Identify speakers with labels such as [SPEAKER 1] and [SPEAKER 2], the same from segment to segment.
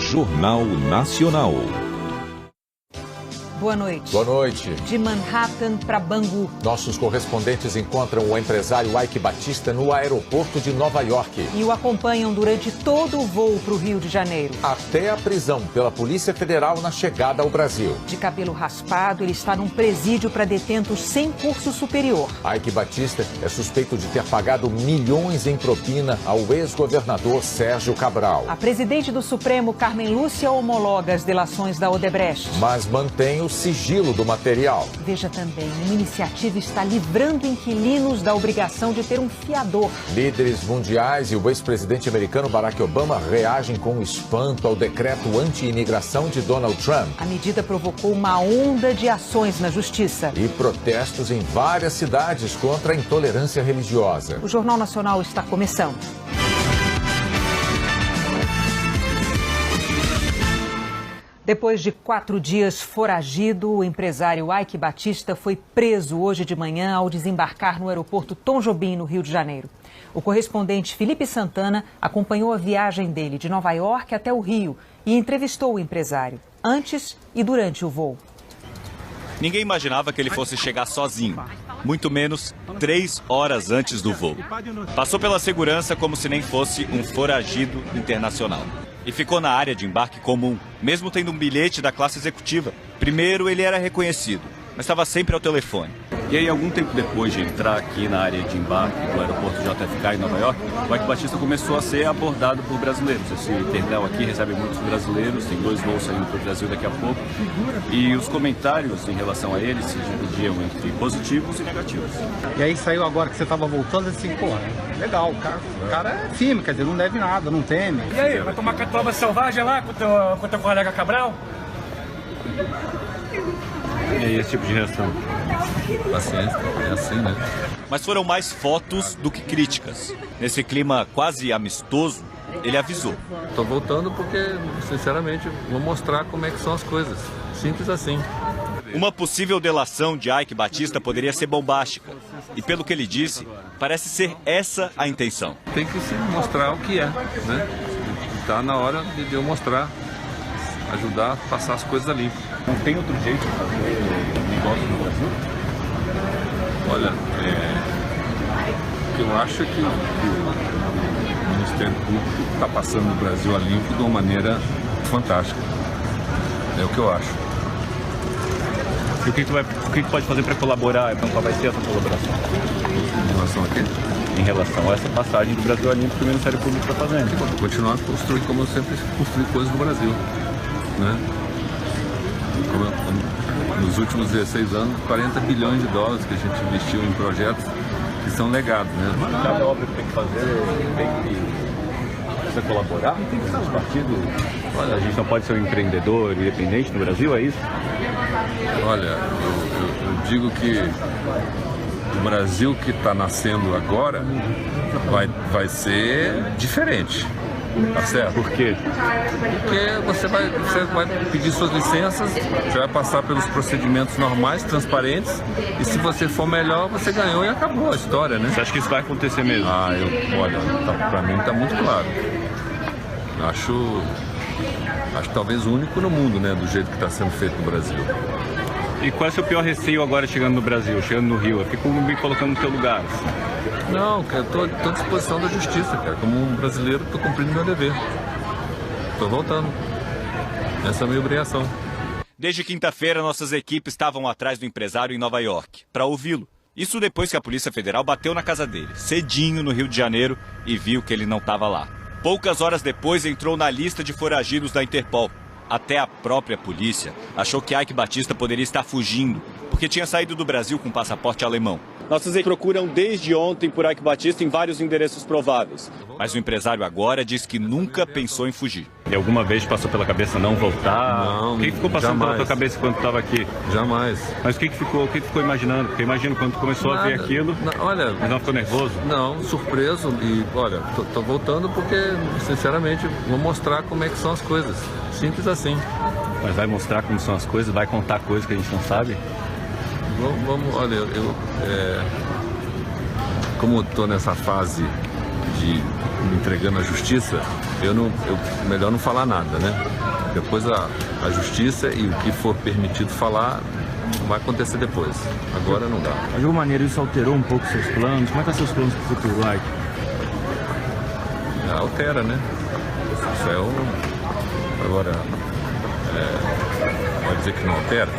[SPEAKER 1] Jornal Nacional.
[SPEAKER 2] Boa noite.
[SPEAKER 3] Boa noite.
[SPEAKER 2] De Manhattan para Bangu.
[SPEAKER 3] Nossos correspondentes encontram o empresário Ike Batista no aeroporto de Nova York.
[SPEAKER 2] E o acompanham durante todo o voo para o Rio de Janeiro.
[SPEAKER 3] Até a prisão pela Polícia Federal na chegada ao Brasil.
[SPEAKER 2] De cabelo raspado, ele está num presídio para detentos sem curso superior.
[SPEAKER 3] Ike Batista é suspeito de ter pagado milhões em propina ao ex-governador Sérgio Cabral.
[SPEAKER 2] A presidente do Supremo, Carmen Lúcia, homologa as delações da Odebrecht.
[SPEAKER 3] Mas mantém o sigilo do material.
[SPEAKER 2] Veja também, uma iniciativa está livrando inquilinos da obrigação de ter um fiador.
[SPEAKER 3] Líderes mundiais e o ex-presidente americano Barack Obama reagem com espanto ao decreto anti-imigração de Donald Trump.
[SPEAKER 2] A medida provocou uma onda de ações na justiça.
[SPEAKER 3] E protestos em várias cidades contra a intolerância religiosa.
[SPEAKER 2] O Jornal Nacional está começando. Depois de 4 dias foragido, o empresário Ike Batista foi preso hoje de manhã ao desembarcar no aeroporto Tom Jobim, no Rio de Janeiro. O correspondente Felipe Santana acompanhou a viagem dele de Nova York até o Rio e entrevistou o empresário antes e durante o voo.
[SPEAKER 4] Ninguém imaginava que ele fosse chegar sozinho, muito menos 3 horas antes do voo. Passou pela segurança como se nem fosse um foragido internacional. E ficou na área de embarque comum, mesmo tendo um bilhete da classe executiva. Primeiro ele era reconhecido, mas estava sempre ao telefone.
[SPEAKER 5] E aí, algum tempo depois de entrar aqui na área de embarque do aeroporto JFK em Nova York, o Ike Batista começou a ser abordado por brasileiros. Esse terminal aqui recebe muitos brasileiros, tem 2 voos saindo para o Brasil daqui a pouco. E os comentários em relação a ele se dividiam entre positivos e negativos.
[SPEAKER 6] E aí saiu agora que você estava voltando assim, pô, legal, o cara é firme, quer dizer, não deve nada, não teme.
[SPEAKER 7] E aí, vai tomar catuaba selvagem lá com o teu colega Cabral?
[SPEAKER 5] E aí, esse tipo de reação?
[SPEAKER 8] Paciência, é assim, né?
[SPEAKER 4] Mas foram mais fotos do que críticas. Nesse clima quase amistoso, ele avisou.
[SPEAKER 8] Tô voltando porque, sinceramente, vou mostrar como é que são as coisas. Simples assim.
[SPEAKER 4] Uma possível delação de Ike Batista poderia ser bombástica. E pelo que ele disse, parece ser essa a intenção.
[SPEAKER 8] Tem que se mostrar o que é, né? Tá na hora de eu mostrar, ajudar a passar as coisas ali.
[SPEAKER 5] Não tem outro jeito de fazer negócio no Brasil?
[SPEAKER 8] Olha, o que eu acho é que o Ministério Público está passando o Brasil a limpo de uma maneira fantástica. É o que eu acho.
[SPEAKER 5] E o que pode fazer para colaborar? Qual vai ser essa colaboração?
[SPEAKER 8] Em relação a quê?
[SPEAKER 5] Em relação a essa passagem do Brasil a limpo que o Ministério Público está fazendo.
[SPEAKER 8] Continuar a construir como eu sempre construí coisas no Brasil, né? Nos últimos 16 anos, 40 bilhões de dólares que a gente investiu em projetos que são legados, né?
[SPEAKER 5] É óbvio que tem que fazer, precisa colaborar, tem que ser os partidos. Olha, a gente não pode ser um empreendedor independente no Brasil, é isso?
[SPEAKER 8] Olha, eu digo que o Brasil que está nascendo agora vai ser diferente. Tá certo?
[SPEAKER 5] Por quê?
[SPEAKER 8] Porque você vai pedir suas licenças, você vai passar pelos procedimentos normais, transparentes, e se você for melhor, você ganhou e acabou a história, né?
[SPEAKER 5] Você acha que isso vai acontecer mesmo?
[SPEAKER 8] Olha, pra mim tá muito claro. Acho talvez o único no mundo, né, do jeito que está sendo feito no Brasil.
[SPEAKER 5] E qual é o seu pior receio agora chegando no Brasil, chegando no Rio? Eu fico me colocando no teu lugar. Assim.
[SPEAKER 8] Não, cara, tô à disposição da justiça, cara. Como um brasileiro, tô cumprindo meu dever. Tô voltando. Essa é a minha obrigação.
[SPEAKER 4] Desde quinta-feira, nossas equipes estavam atrás do empresário em Nova York, para ouvi-lo. Isso depois que a Polícia Federal bateu na casa dele, cedinho no Rio de Janeiro, e viu que ele não estava lá. Poucas horas depois, entrou na lista de foragidos da Interpol. Até a própria polícia achou que Ike Batista poderia estar fugindo, porque tinha saído do Brasil com passaporte alemão. Nossas equipes procuram desde ontem por Ike Batista em vários endereços prováveis. Mas o empresário agora diz que nunca pensou em fugir.
[SPEAKER 5] E alguma vez passou pela cabeça não voltar?
[SPEAKER 8] Não,
[SPEAKER 5] o que ficou passando
[SPEAKER 8] jamais.
[SPEAKER 5] pela tua cabeça quando estava aqui?
[SPEAKER 8] Jamais.
[SPEAKER 5] Mas o que ficou imaginando? Porque imagina quando tu começou a ver aquilo,
[SPEAKER 8] olha,
[SPEAKER 5] mas não ficou nervoso?
[SPEAKER 8] Não, surpreso e, olha, tô voltando porque, sinceramente, vou mostrar como é que são as coisas. Simples assim.
[SPEAKER 5] Mas vai mostrar como são as coisas? Vai contar coisas que a gente não sabe?
[SPEAKER 8] Vamos, olha, como estou nessa fase me entregando à justiça, melhor não falar nada, né? Depois a justiça e o que for permitido falar vai acontecer depois. Agora não dá.
[SPEAKER 9] De alguma maneira isso alterou um pouco seus planos? Como é que estão seus planos para o futuro, Ike?
[SPEAKER 8] Altera, né? Isso é Agora, pode dizer que não altera?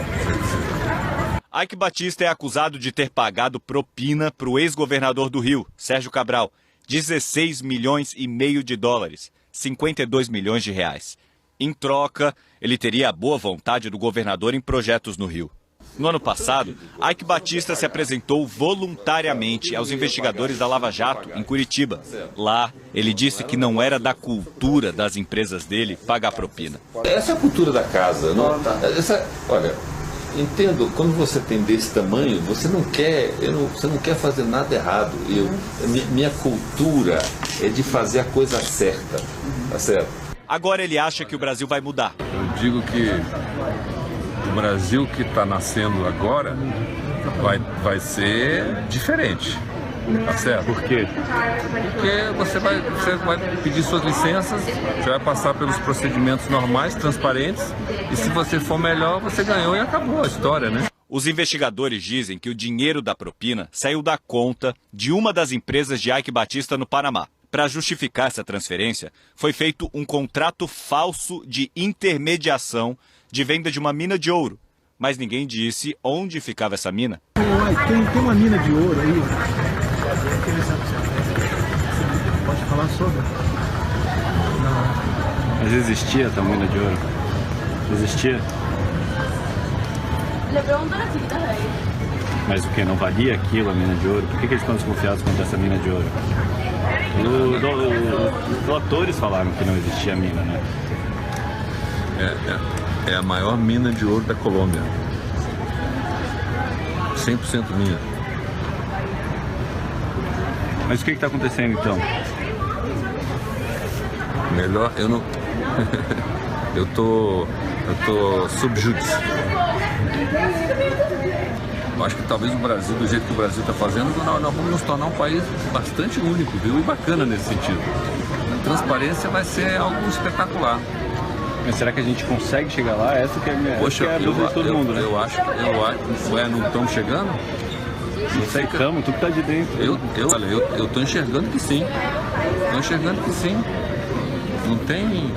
[SPEAKER 4] Ike Batista é acusado de ter pagado propina para o ex-governador do Rio, Sérgio Cabral, 16 milhões e meio de dólares, 52 milhões de reais. Em troca, ele teria a boa vontade do governador em projetos no Rio. No ano passado, Ike Batista se apresentou voluntariamente aos investigadores da Lava Jato, em Curitiba. Lá, ele disse que não era da cultura das empresas dele pagar propina.
[SPEAKER 3] Essa é a cultura da casa. Não? Olha, entendo, quando você tem desse tamanho, você não quer fazer nada errado. Minha cultura é de fazer a coisa certa. Tá certo?
[SPEAKER 4] Agora ele acha que o Brasil vai mudar.
[SPEAKER 8] Eu digo que o Brasil que está nascendo agora vai ser diferente, tá certo?
[SPEAKER 9] Por quê?
[SPEAKER 8] Porque você vai pedir suas licenças, você vai passar pelos procedimentos normais, transparentes, e se você for melhor, você ganhou e acabou a história, né?
[SPEAKER 4] Os investigadores dizem que o dinheiro da propina saiu da conta de uma das empresas de Ike Batista no Panamá. Para justificar essa transferência, foi feito um contrato falso de intermediação de venda de uma mina de ouro. Mas ninguém disse onde ficava essa mina.
[SPEAKER 9] Tem uma mina de ouro aí. Pode falar sobre? Não. Mas existia essa mina de ouro? Existia? Mas o que? Não valia aquilo, a mina de ouro? Por que eles estão desconfiados quanto a essa mina de ouro? Os doutores falaram que não existia mina, né?
[SPEAKER 8] É a maior mina de ouro da Colômbia. 100% minha.
[SPEAKER 9] Mas o que está acontecendo então?
[SPEAKER 8] Melhor, eu não... eu tô sob júdice. Eu acho que talvez o Brasil, do jeito que o Brasil está fazendo, nós vamos nos tornar um país bastante único, viu? E bacana nesse sentido. A transparência vai ser algo espetacular.
[SPEAKER 9] Mas será que a gente consegue chegar lá? Essa que é a dúvida de todo mundo, né?
[SPEAKER 8] Eu acho, não estamos chegando?
[SPEAKER 9] Não sei, estamos, tudo está de dentro.
[SPEAKER 8] Eu estou enxergando que sim. Estou enxergando que sim. Não tem...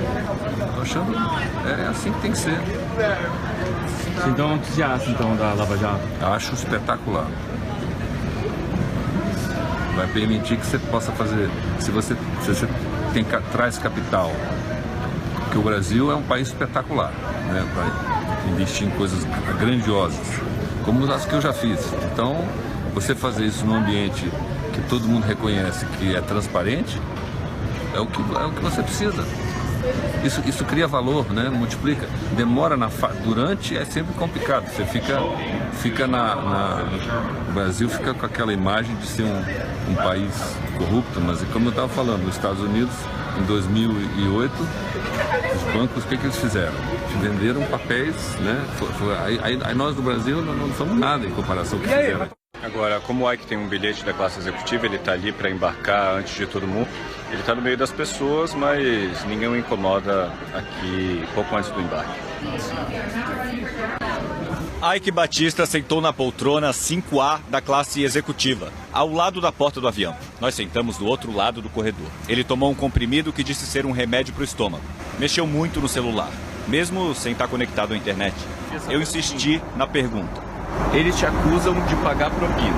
[SPEAKER 8] Estou achando... É assim que tem que ser.
[SPEAKER 9] Então, o que você acha então da Lava Jato?
[SPEAKER 8] Acho espetacular. Vai permitir que você possa fazer... Se você traz capital... Porque o Brasil é um país espetacular, né, para investir em coisas grandiosas, como as que eu já fiz. Então, você fazer isso num ambiente que todo mundo reconhece que é transparente, é o que você precisa. Isso cria valor, né, multiplica. Demora durante é sempre complicado. Você fica o Brasil fica com aquela imagem de ser um país corrupto, mas como eu estava falando, nos Estados Unidos, em 2008, os bancos, o que eles fizeram? Venderam papéis, né? Aí nós do Brasil não somos nada em comparação com o que fizeram.
[SPEAKER 5] Agora, como o Ike tem um bilhete da classe executiva, ele está ali para embarcar antes de todo mundo. Ele está no meio das pessoas, mas ninguém o incomoda aqui pouco antes do embarque.
[SPEAKER 4] Ike Batista sentou na poltrona 5A da classe executiva, ao lado da porta do avião. Nós sentamos do outro lado do corredor. Ele tomou um comprimido que disse ser um remédio para o estômago. Mexeu muito no celular, mesmo sem estar conectado à internet. Eu insisti na pergunta. Eles te acusam de pagar propina.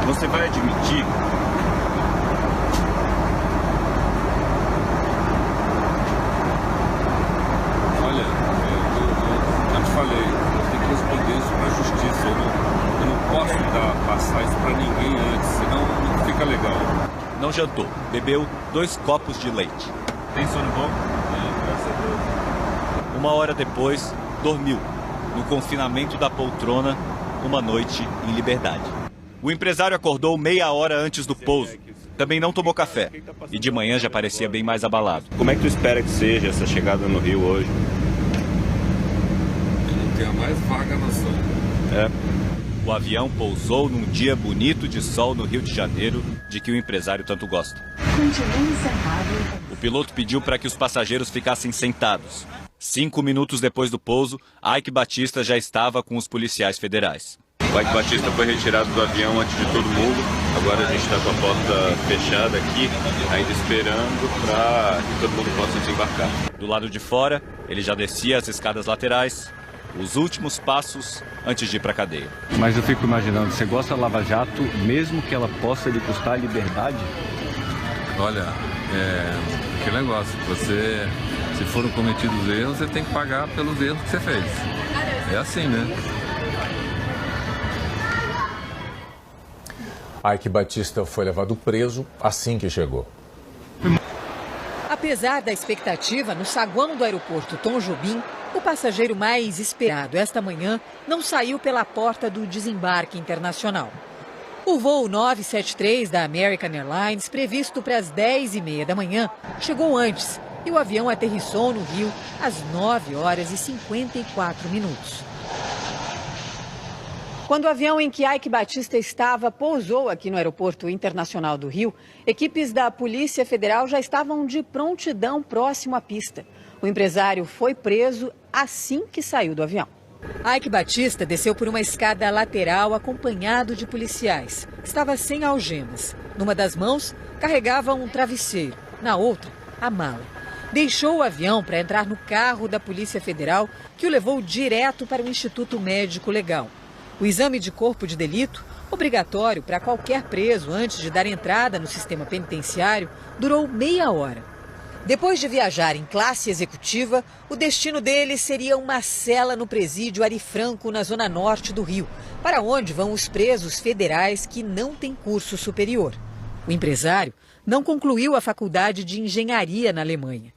[SPEAKER 4] Você vai admitir?
[SPEAKER 8] Olha, eu te falei, eu tenho que responder isso para a justiça. Eu não posso passar isso para ninguém antes, senão não fica legal.
[SPEAKER 4] Não jantou, bebeu 2 copos de leite.
[SPEAKER 5] Tem sono bom?
[SPEAKER 8] Graças a Deus.
[SPEAKER 4] 1 hora depois, dormiu, no confinamento da poltrona, uma noite em liberdade. O empresário acordou meia hora antes do pouso. Também não tomou café. E de manhã já parecia bem mais abalado.
[SPEAKER 5] Como é que tu espera que seja essa chegada no Rio hoje?
[SPEAKER 8] Eu não tenho a mais vaga noção.
[SPEAKER 4] O avião pousou num dia bonito de sol no Rio de Janeiro, de que o empresário tanto gosta. O piloto pediu para que os passageiros ficassem sentados. 5 minutos depois do pouso, Ike Batista já estava com os policiais federais.
[SPEAKER 5] O Ike Batista foi retirado do avião antes de todo mundo. Agora a gente está com a porta fechada aqui, ainda esperando para que todo mundo possa desembarcar.
[SPEAKER 4] Do lado de fora, ele já descia as escadas laterais, os últimos passos antes de ir para a cadeia.
[SPEAKER 9] Mas eu fico imaginando, você gosta da Lava Jato, mesmo que ela possa lhe custar a liberdade?
[SPEAKER 8] Olha, que negócio, se foram cometidos erros, você tem que pagar pelos erros que você fez. É assim, né?
[SPEAKER 1] Ike Batista foi levado preso assim que chegou.
[SPEAKER 10] Apesar da expectativa no saguão do aeroporto Tom Jobim, o passageiro mais esperado esta manhã não saiu pela porta do desembarque internacional. O voo 973 da American Airlines, previsto para as 10h30 da manhã, chegou antes e o avião aterrissou no Rio às 9h54. Quando o avião em que Ike Batista estava pousou aqui no Aeroporto Internacional do Rio, equipes da Polícia Federal já estavam de prontidão próximo à pista. O empresário foi preso assim que saiu do avião. Ike Batista desceu por uma escada lateral acompanhado de policiais. Estava sem algemas. Numa das mãos, carregava um travesseiro. Na outra, a mala. Deixou o avião para entrar no carro da Polícia Federal, que o levou direto para o Instituto Médico Legal. O exame de corpo de delito, obrigatório para qualquer preso antes de dar entrada no sistema penitenciário, durou meia hora. Depois de viajar em classe executiva, o destino dele seria uma cela no presídio Ari Franco, na zona norte do Rio, para onde vão os presos federais que não têm curso superior. O empresário não concluiu a faculdade de engenharia na Alemanha.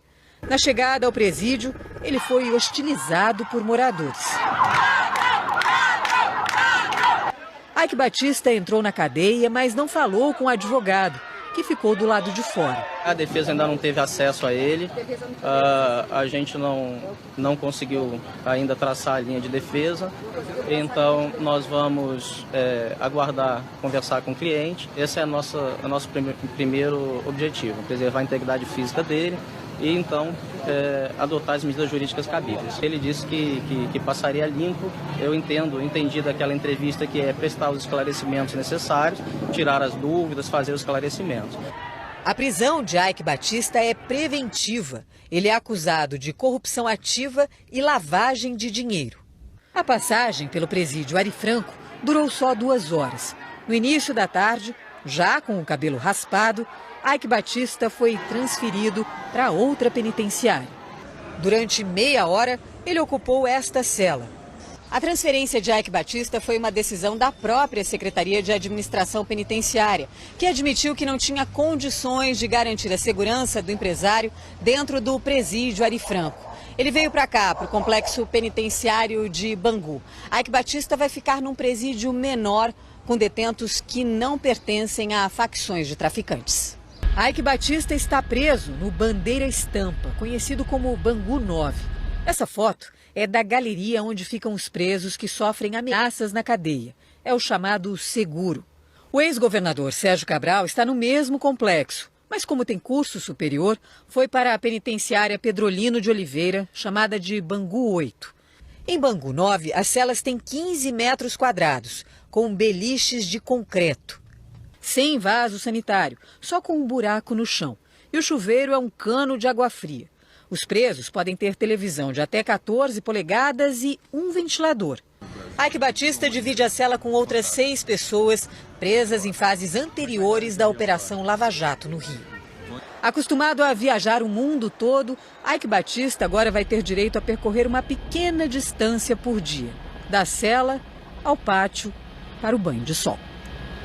[SPEAKER 10] Na chegada ao presídio, ele foi hostilizado por moradores. Ike Batista entrou na cadeia, mas não falou com o advogado, que ficou do lado de fora.
[SPEAKER 11] A defesa ainda não teve acesso a ele, a gente não conseguiu ainda traçar a linha de defesa, então nós vamos aguardar, conversar com o cliente. Esse é o nosso primeiro objetivo, preservar a integridade física dele e então adotar as medidas jurídicas cabíveis. Ele disse que passaria limpo. Eu entendi daquela entrevista que é prestar os esclarecimentos necessários, tirar as dúvidas, fazer os esclarecimentos.
[SPEAKER 10] A prisão de Ike Batista é preventiva. Ele é acusado de corrupção ativa e lavagem de dinheiro. A passagem pelo presídio Ari Franco durou só 2 horas. No início da tarde, já com o cabelo raspado, Ike Batista foi transferido para outra penitenciária. Durante meia hora, ele ocupou esta cela. A transferência de Ike Batista foi uma decisão da própria Secretaria de Administração Penitenciária, que admitiu que não tinha condições de garantir a segurança do empresário dentro do presídio Ari Franco. Ele veio para cá, para o complexo penitenciário de Bangu. Ike Batista vai ficar num presídio menor, com detentos que não pertencem a facções de traficantes. Ike Batista está preso no Bandeira Estampa, conhecido como Bangu 9. Essa foto é da galeria onde ficam os presos que sofrem ameaças na cadeia. É o chamado seguro. O ex-governador Sérgio Cabral está no mesmo complexo, mas como tem curso superior, foi para a penitenciária Pedrolino de Oliveira, chamada de Bangu 8. Em Bangu 9, as celas têm 15 metros quadrados, com beliches de concreto. Sem vaso sanitário, só com um buraco no chão. E o chuveiro é um cano de água fria. Os presos podem ter televisão de até 14 polegadas e um ventilador. Ike Batista divide a cela com outras 6 pessoas presas em fases anteriores da Operação Lava Jato no Rio. Acostumado a viajar o mundo todo, Ike Batista agora vai ter direito a percorrer uma pequena distância por dia. Da cela ao pátio para o banho de sol.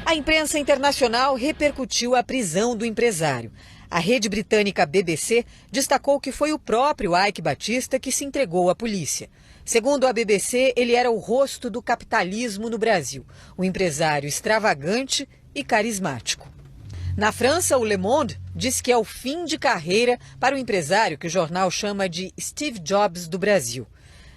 [SPEAKER 10] A imprensa internacional repercutiu a prisão do empresário. A rede britânica BBC destacou que foi o próprio Ike Batista que se entregou à polícia. Segundo a BBC, ele era o rosto do capitalismo no Brasil, um empresário extravagante e carismático. Na França, o Le Monde diz que é o fim de carreira para o empresário que o jornal chama de Steve Jobs do Brasil.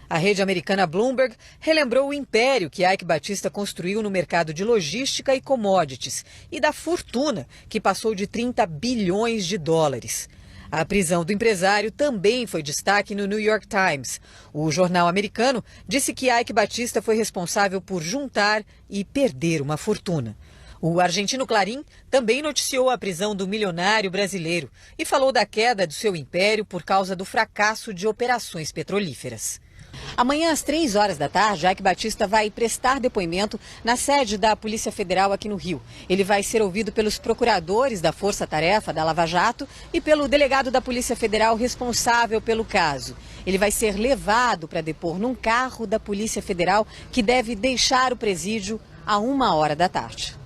[SPEAKER 10] A rede americana Bloomberg relembrou o império que Eike Batista construiu no mercado de logística e commodities e da fortuna que passou de 30 bilhões de dólares. A prisão do empresário também foi destaque no New York Times. O jornal americano disse que Eike Batista foi responsável por juntar e perder uma fortuna. O argentino Clarín também noticiou a prisão do milionário brasileiro e falou da queda do seu império por causa do fracasso de operações petrolíferas. Amanhã, às 3 horas da tarde, Eike Batista vai prestar depoimento na sede da Polícia Federal aqui no Rio. Ele vai ser ouvido pelos procuradores da Força Tarefa da Lava Jato e pelo delegado da Polícia Federal responsável pelo caso. Ele vai ser levado para depor num carro da Polícia Federal que deve deixar o presídio a 1 hora da tarde.